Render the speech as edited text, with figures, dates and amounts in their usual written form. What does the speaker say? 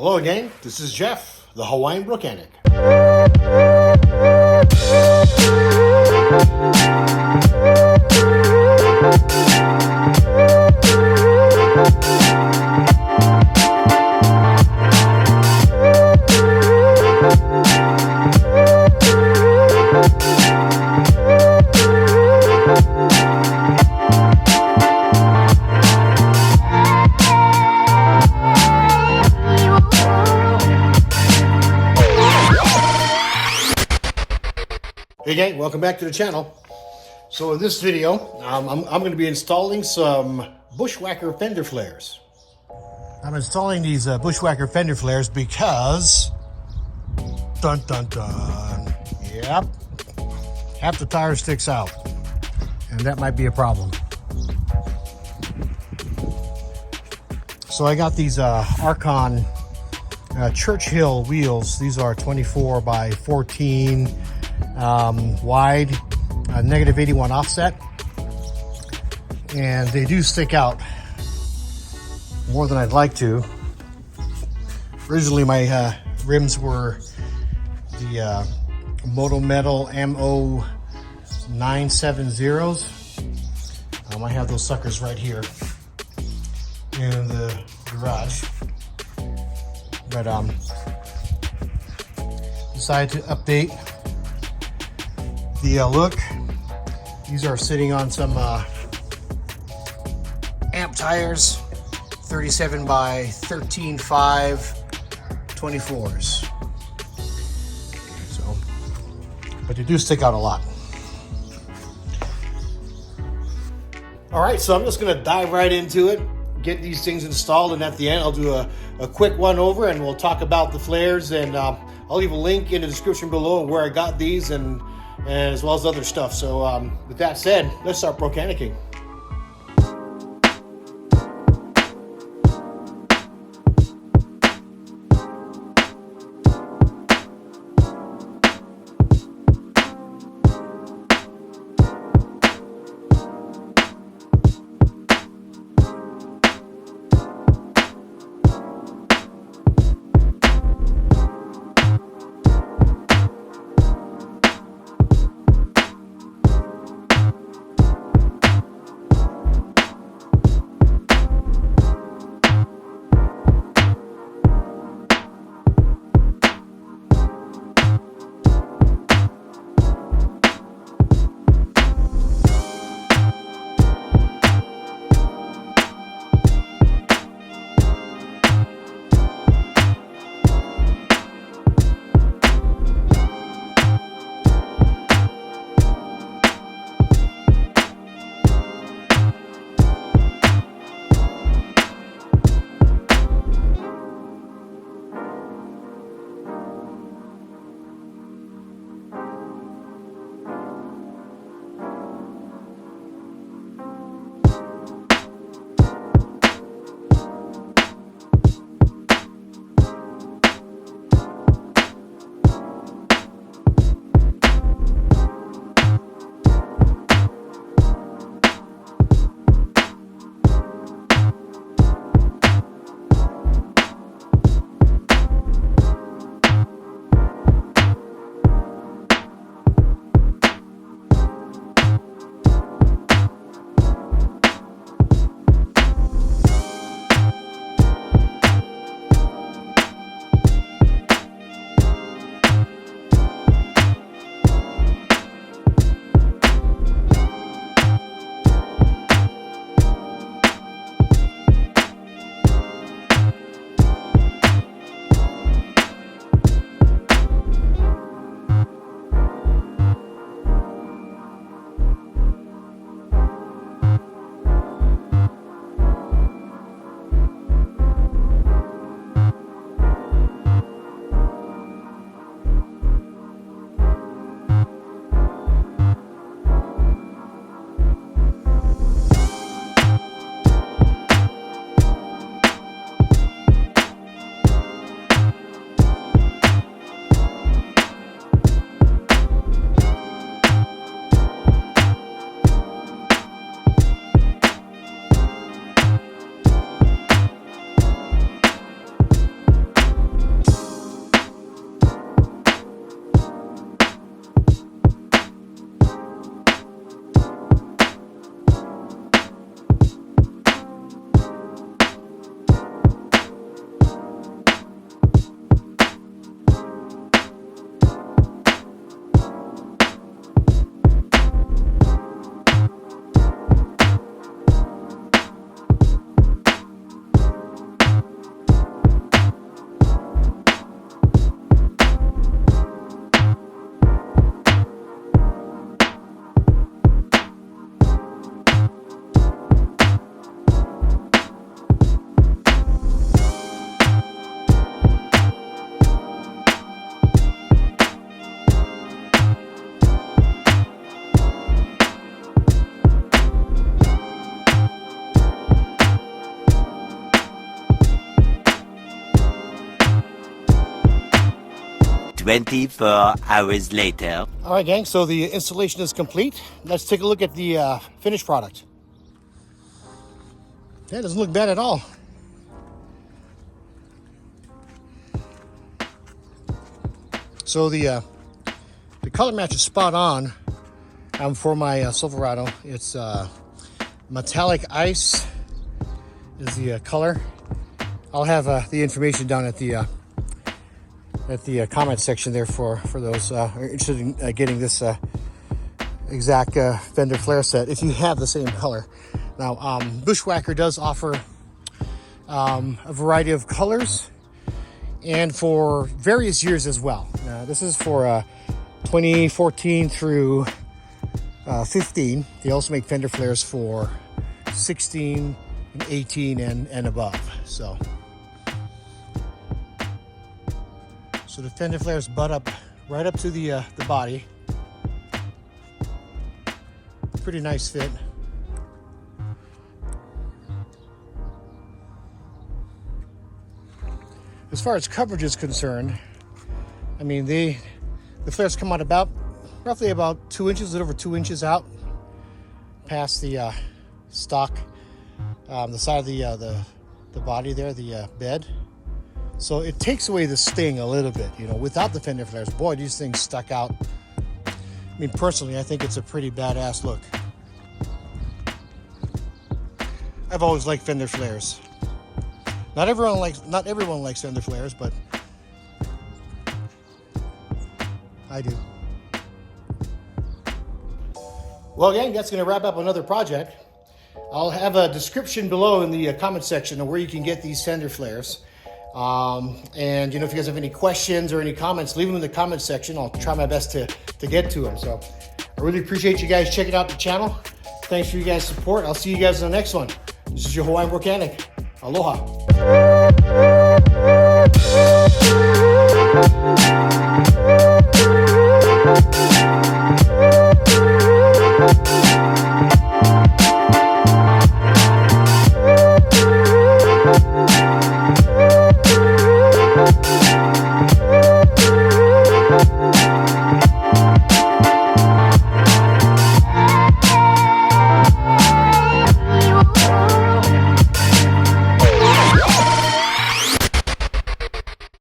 Hello again, this is Jeff, the Hawaiian Brookanic. Hey gang, welcome back to the channel. So in this video, I'm going to be installing some Bushwacker Fender flares. I'm installing these Bushwacker Fender flares because, dun dun dun, yep, half the tire sticks out, and that might be a problem. So I got these Archon Churchill wheels. These are 24 by 14 wide, negative 81 offset, and they do stick out more than I'd like to. Originally my rims were the Moto Metal MO 970s. I have those suckers right here in the garage, but decided to update the look. These are sitting on some amp tires, 37 by 13.5 24s. So, but they do stick out a lot. All right, so I'm just gonna dive right into it, get these things installed, and at the end I'll do a quick one over and we'll talk about the flares, and I'll leave a link in the description below where I got these and as well as other stuff. So with that said, let's start brokanicking. 24 hours later. All right, gang, so the installation is complete. Let's take a look at the finished product. That doesn't look bad at all. So the color match is spot on for my Silverado. It's metallic ice is the color. I'll have the information down at the comment section there for those who are interested in getting this exact Fender flare set if you have the same color. Now, Bushwacker does offer a variety of colors and for various years as well. This is for 2014 through 15. They also make Fender flares for 16 and 18 and above. So the Fender flares butt up right up to the body. Pretty nice fit. As far as coverage is concerned, I mean the flares come out roughly about 2 inches, a little over 2 inches out past the stock, the side of the body there, the bed. So it takes away the sting a little bit, you know. Without the Fender flares, boy, these things stuck out. I mean, personally, I think it's a pretty badass look. I've always liked Fender flares. Not everyone likes Fender flares, but I do. Well, gang, that's going to wrap up another project. I'll have a description below in the comment section of where you can get these Fender flares. And you know, if you guys have any questions or any comments, leave them in the comment section. I'll try my best to get to them. So I really appreciate you guys checking out the channel. Thanks for you guys' support. I'll see you guys in the next one. This is your Hawaiian Volcanic. Aloha.